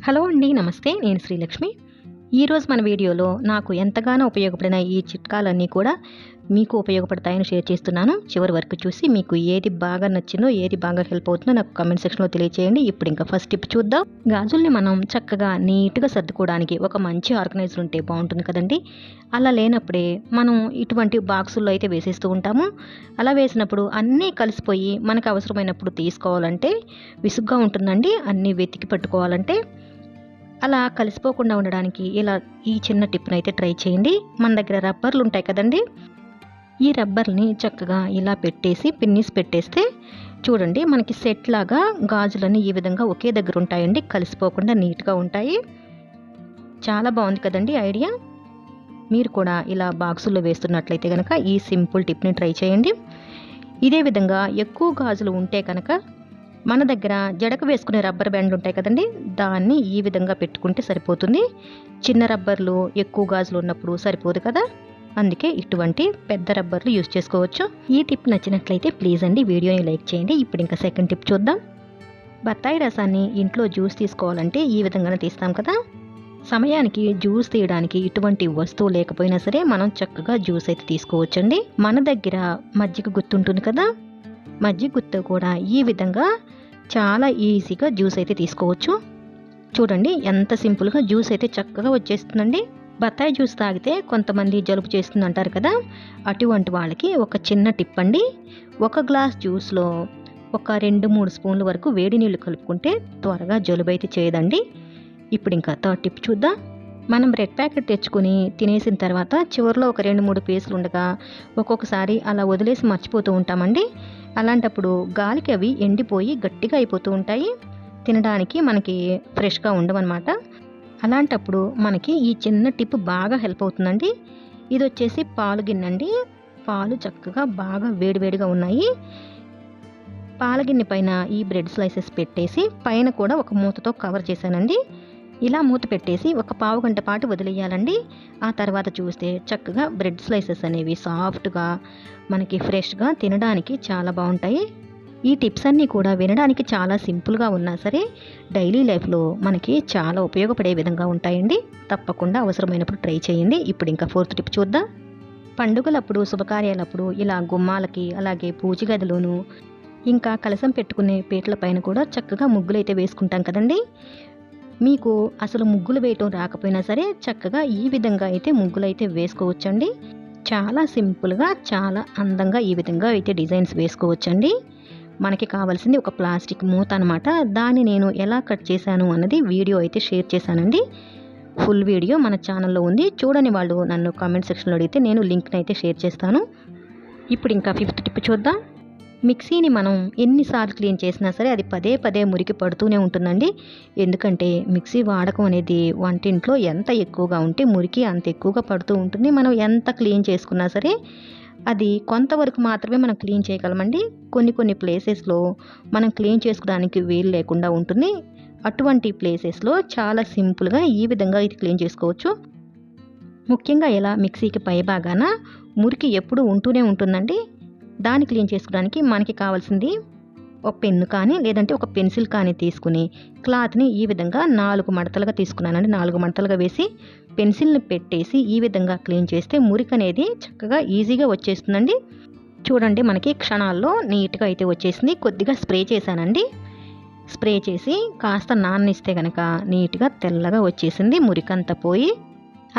Hello అండి, నమస్తే. నేను శ్రీలక్ష్మి. ఈరోజు మన వీడియోలో నాకు ఎంతగానో ఉపయోగపడిన ఈ చిట్కాలన్నీ కూడా మీకు ఉపయోగపడతాయని షేర్ చేస్తున్నాను. చివరి వరకు చూసి మీకు ఏది బాగా నచ్చిందో, ఏది బాగా హెల్ప్ అవుతుందో నాకు కామెంట్ సెక్షన్లో తెలియచేయండి. ఇప్పుడు ఇంకా ఫస్ట్ టిప్ చూద్దాం. గాజుల్ని మనం చక్కగా నీట్గా సర్దుకోవడానికి ఒక మంచి ఆర్గనైజర్ ఉంటే బాగుంటుంది కదండి. అలా లేనప్పుడే మనం ఇటువంటి బాక్సుల్లో అయితే వేసేస్తూ ఉంటాము. అలా వేసినప్పుడు అన్నీ కలిసిపోయి మనకు అవసరమైనప్పుడు తీసుకోవాలంటే విసుగ్గా ఉంటుందండి. అన్నీ వెతికి పట్టుకోవాలంటే అలా కలిసిపోకుండా ఉండడానికి ఈ చిన్న టిప్ని అయితే ట్రై చేయండి. మన దగ్గర రబ్బర్లు ఉంటాయి కదండి. ఈ రబ్బర్ని చక్కగా ఇలా పెట్టేసి పిన్నిస్ పెట్టేస్తే చూడండి, మనకి సెట్ లాగా గాజులన్నీ ఈ విధంగా ఒకే దగ్గర ఉంటాయండి. కలిసిపోకుండా నీట్గా ఉంటాయి. చాలా బాగుంది కదండి ఐడియా. మీరు కూడా ఇలా బాక్సుల్లో వేస్తున్నట్లయితే కనుక ఈ సింపుల్ టిప్ని ట్రై చేయండి. ఇదే విధంగా ఎక్కువ గాజులు ఉంటే కనుక మన దగ్గర జడకు వేసుకునే రబ్బర్ బ్యాండ్లు ఉంటాయి కదండి, దాన్ని ఈ విధంగా పెట్టుకుంటే సరిపోతుంది. చిన్న రబ్బర్లు ఎక్కువ గాజులు ఉన్నప్పుడు సరిపోదు కదా, అందుకే ఇటువంటి పెద్ద రబ్బర్లు యూజ్ చేసుకోవచ్చు. ఈ టిప్ నచ్చినట్లయితే ప్లీజ్ అండి వీడియోని లైక్ చేయండి. ఇప్పుడు ఇంకా సెకండ్ టిప్ చూద్దాం. బత్తాయి రసాన్ని ఇంట్లో జ్యూస్ తీసుకోవాలంటే ఈ విధంగానే తీస్తాం కదా. సమయానికి జ్యూస్ తీయడానికి ఇటువంటి వస్తువు లేకపోయినా సరే మనం చక్కగా జ్యూస్ అయితే తీసుకోవచ్చండి. మన దగ్గర మజ్జిగ గుత్తి ఉంటుంది కదా, మజ్జిగ గుత్తి కూడా ఈ విధంగా చాలా ఈజీగా జ్యూస్ అయితే తీసుకోవచ్చు. చూడండి ఎంత సింపుల్గా జ్యూస్ అయితే చక్కగా వచ్చేస్తుందండి. బత్తాయి జ్యూస్ తాగితే కొంతమంది జలుబు చేస్తుంది అంటారు కదా, అటువంటి వాళ్ళకి ఒక చిన్న టిప్ అండి. ఒక గ్లాస్ జ్యూస్లో ఒక 2-3 స్పూన్ల వరకు వేడి నీళ్ళు కలుపుకుంటే త్వరగా జలుబు అయితే చేయదండి. ఇప్పుడు ఇంకా థర్డ్ టిప్ చూద్దాం. మనం బ్రెడ్ ప్యాకెట్ తెచ్చుకొని తినేసిన తర్వాత చివరిలో ఒక 2-3 పీసులు ఉండగా ఒక్కొక్కసారి అలా వదిలేసి మర్చిపోతూ ఉంటామండి. అలాంటప్పుడు గాలికి అవి ఎండిపోయి గట్టిగా అయిపోతూ ఉంటాయి. తినడానికి మనకి ఫ్రెష్గా ఉండవన్నమాట. అలాంటప్పుడు మనకి ఈ చిన్న టిప్ బాగా హెల్ప్ అవుతుందండి. ఇది వచ్చేసి పాలు గిన్నె. పాలు చక్కగా బాగా వేడివేడిగా ఉన్నాయి. పాల గిన్నె పైన ఈ బ్రెడ్ స్లైసెస్ పెట్టేసి పైన కూడా ఒక మూతతో కవర్ చేశానండి. ఇలా మూత పెట్టేసి ఒక పావు గంట పాటు వదిలేయాలండి. ఆ తర్వాత చూస్తే చక్కగా బ్రెడ్ స్లైసెస్ అనేవి సాఫ్ట్గా మనకి ఫ్రెష్గా తినడానికి చాలా బాగుంటాయి. ఈ టిప్స్ అన్నీ కూడా వినడానికి చాలా సింపుల్గా ఉన్నా సరే డైలీ లైఫ్లో మనకి చాలా ఉపయోగపడే విధంగా ఉంటాయండి. తప్పకుండా అవసరమైనప్పుడు ట్రై చేయండి. ఇప్పుడు ఇంకా ఫోర్త్ టిప్ చూద్దాం. పండుగలప్పుడు, శుభకార్యాలప్పుడు ఇలా గుమ్మాలకి, అలాగే పూజ గదిలోను, ఇంకా కలసం పెట్టుకునే పీటల పైన కూడా చక్కగా ముగ్గులైతే వేసుకుంటాం కదండి. మీకు అసలు ముగ్గులు వేయటం రాకపోయినా సరే చక్కగా ఈ విధంగా అయితే ముగ్గులైతే వేసుకోవచ్చండి. చాలా సింపుల్గా, చాలా అందంగా ఈ విధంగా అయితే డిజైన్స్ వేసుకోవచ్చండి. మనకి కావాల్సింది ఒక ప్లాస్టిక్ మూత అనమాట. దాన్ని నేను ఎలా కట్ చేశాను అన్నది వీడియో అయితే షేర్ చేశానండి. ఫుల్ వీడియో మన ఛానల్లో ఉంది. చూడని వాళ్ళు నన్ను కామెంట్ సెక్షన్లో అడిగితే నేను లింక్ని అయితే షేర్ చేస్తాను. ఇప్పుడు ఇంకా ఫిఫ్త్ టిప్ చూద్దాం. మిక్సీని మనం ఎన్నిసార్లు క్లీన్ చేసినా సరే అది పదే పదే మురికి పడుతూనే ఉంటుందండి. ఎందుకంటే మిక్సీ వాడకం అనేది వంటింట్లో ఎంత ఎక్కువగా ఉంటే మురికి అంత ఎక్కువగా పడుతూ ఉంటుంది. మనం ఎంత క్లీన్ చేసుకున్నా సరే అది కొంతవరకు మాత్రమే మనం క్లీన్ చేయగలమండి. కొన్ని ప్లేసెస్లో మనం క్లీన్ చేసుకోవడానికి వీలు లేకుండా ఉంటుంది. అటువంటి ప్లేసెస్లో చాలా సింపుల్గా ఈ విధంగా ఇది క్లీన్ చేసుకోవచ్చు. ముఖ్యంగా ఇలా మిక్సీకి పై భాగాన మురికి ఎప్పుడూ ఉంటూనే ఉంటుందండి. దాన్ని క్లీన్ చేసుకోవడానికి మనకి కావాల్సింది ఒక పెన్ను కానీ లేదంటే ఒక పెన్సిల్ కానీ తీసుకుని క్లాత్ని ఈ విధంగా 4 మడతలుగా తీసుకున్నానండి. 4 మడతలుగా వేసి పెన్సిల్ని పెట్టేసి ఈ విధంగా క్లీన్ చేస్తే మురికి అనేది చక్కగా ఈజీగా వచ్చేస్తుందండి. చూడండి, మనకి క్షణాల్లో నీట్గా అయితే వచ్చేసింది. కొద్దిగా స్ప్రే చేశానండి. స్ప్రే చేసి కాస్త నాననిస్తే కనుక నీట్గా తెల్లగా వచ్చేసింది, మురికంతా పోయి.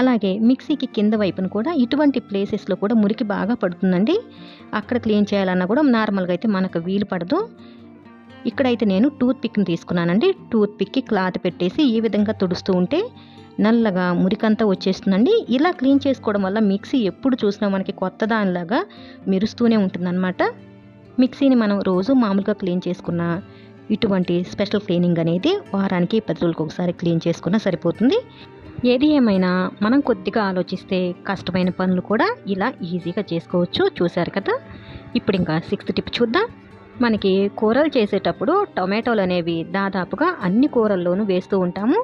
అలాగే మిక్సీకి కింద వైపున కూడా ఇటువంటి ప్లేసెస్లో కూడా మురికి బాగా పడుతుందండి. అక్కడ క్లీన్ చేయాలన్నా కూడా నార్మల్గా అయితే మనకు వీలు పడదు. ఇక్కడైతే నేను టూత్ పిక్ని తీసుకున్నానండి. టూత్ పిక్కి క్లాత్ పెట్టేసి ఈ విధంగా తుడుస్తూ ఉంటే నల్లగా మురికంతా వచ్చేస్తుందండి. ఇలా క్లీన్ చేసుకోవడం వల్ల మిక్సీ ఎప్పుడు చూసినా మనకి కొత్త దానిలాగా మెరుస్తూనే ఉంటుందన్నమాట. మిక్సీని మనం రోజు మామూలుగా క్లీన్ చేసుకున్న ఇటువంటి స్పెషల్ క్లీనింగ్ అనేది వారానికి 10 రోజులకు ఒకసారి క్లీన్ చేసుకున్నా సరిపోతుంది. ఏది ఏమైనా మనం కొద్దిగా ఆలోచిస్తే కష్టమైన పనులు కూడా ఇలా ఈజీగా చేసుకోవచ్చు. చూశారు కదా. ఇప్పుడు ఇంకా 6th టిప్ చూద్దాం. మనకి కూరలు చేసేటప్పుడు టొమాటోలు అనేవి దాదాపుగా అన్ని కూరల్లోనూ వేస్తూ ఉంటాము.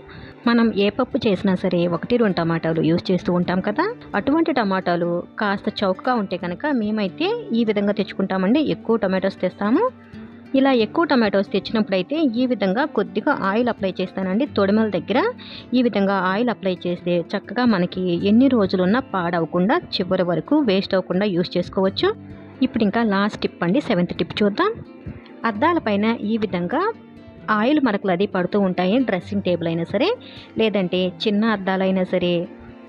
మనం ఏ పప్పు చేసినా సరే 1-2 టమాటాలు యూజ్ చేస్తూ ఉంటాం కదా. అటువంటి టమాటాలు కాస్త చౌకగా ఉంటే కనుక మేమైతే ఈ విధంగా తెచ్చుకుంటామండి. ఎక్కువ టొమాటోస్ తెస్తాము. ఇలా ఎక్కువ టమాటోస్ తెచ్చినప్పుడైతే ఈ విధంగా కొద్దిగా ఆయిల్ అప్లై చేస్తానండి తొడిమల దగ్గర. ఈ విధంగా ఆయిల్ అప్లై చేస్తే చక్కగా మనకి ఎన్ని రోజులున్నా పాడవకుండా చివరి వరకు వేస్ట్ అవ్వకుండా యూస్ చేసుకోవచ్చు. ఇప్పుడు ఇంకా లాస్ట్ టిప్ అండి, 7th టిప్ చూద్దాం. అద్దాల పైన ఈ విధంగా ఆయిల్ మరకలు అది పడుతూ ఉంటాయి. డ్రెస్సింగ్ టేబుల్ అయినా సరే, లేదంటే చిన్న అద్దాలైనా సరే,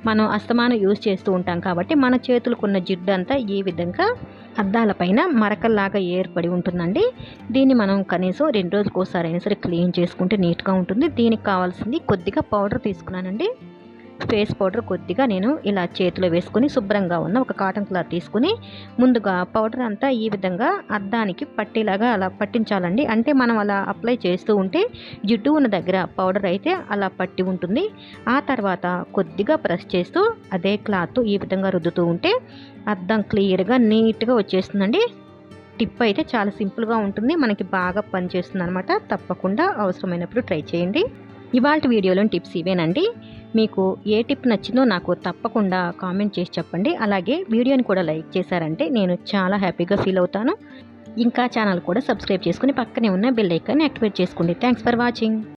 మనం అస్తమానం యూజ్ చేస్తూ ఉంటాం కాబట్టి మన చేతులకున్న జిడ్డు అంతా ఈ విధంగా అద్దాల పైన మరకల్లాగా ఏర్పడి ఉంటుందండి. దీన్ని మనం కనీసం 2 రోజులకు ఒకసారి అయినా సరే క్లీన్ చేసుకుంటే నీట్గా ఉంటుంది. దీనికి కావాల్సింది కొద్దిగా పౌడర్ తీసుకున్నానండి. ఫేస్ పౌడర్ కొద్దిగా నేను ఇలా చేతిలో వేసుకొని శుభ్రంగా ఉన్న ఒక కాటన్ క్లాత్ తీసుకుని ముందుగా పౌడర్ అంతా ఈ విధంగా అద్దానికి పట్టేలాగా అలా పట్టించాలండి. అంటే మనం అలా అప్లై చేస్తూ ఉంటే జిడ్డు ఉన్న దగ్గర పౌడర్ అయితే అలా పట్టి ఉంటుంది. ఆ తర్వాత కొద్దిగా ప్రెస్ చేస్తూ అదే క్లాత్ ఈ విధంగా రుద్దుతూ ఉంటే అద్దం క్లియర్గా నీట్గా వచ్చేస్తుందండి. టిప్ అయితే చాలా సింపుల్గా ఉంటుంది, మనకి బాగా పనిచేస్తుంది అనమాట. తప్పకుండా అవసరమైనప్పుడు ట్రై చేయండి. ఇవాళ వీడియోలోని టిప్స్ ఇవేనండి. మీకు ఏ టిప్ నచ్చిందో నాకు తప్పకుండా కామెంట్ చేసి చెప్పండి. అలాగే వీడియోని కూడా లైక్ చేశారంటే నేను చాలా హ్యాపీగా ఫీల్ అవుతాను. ఇంకా ఛానల్ కూడా సబ్స్క్రైబ్ చేసుకుని పక్కనే ఉన్న బెల్ ఐకాన్ని యాక్టివేట్ చేసుకోండి. Thanks for watching.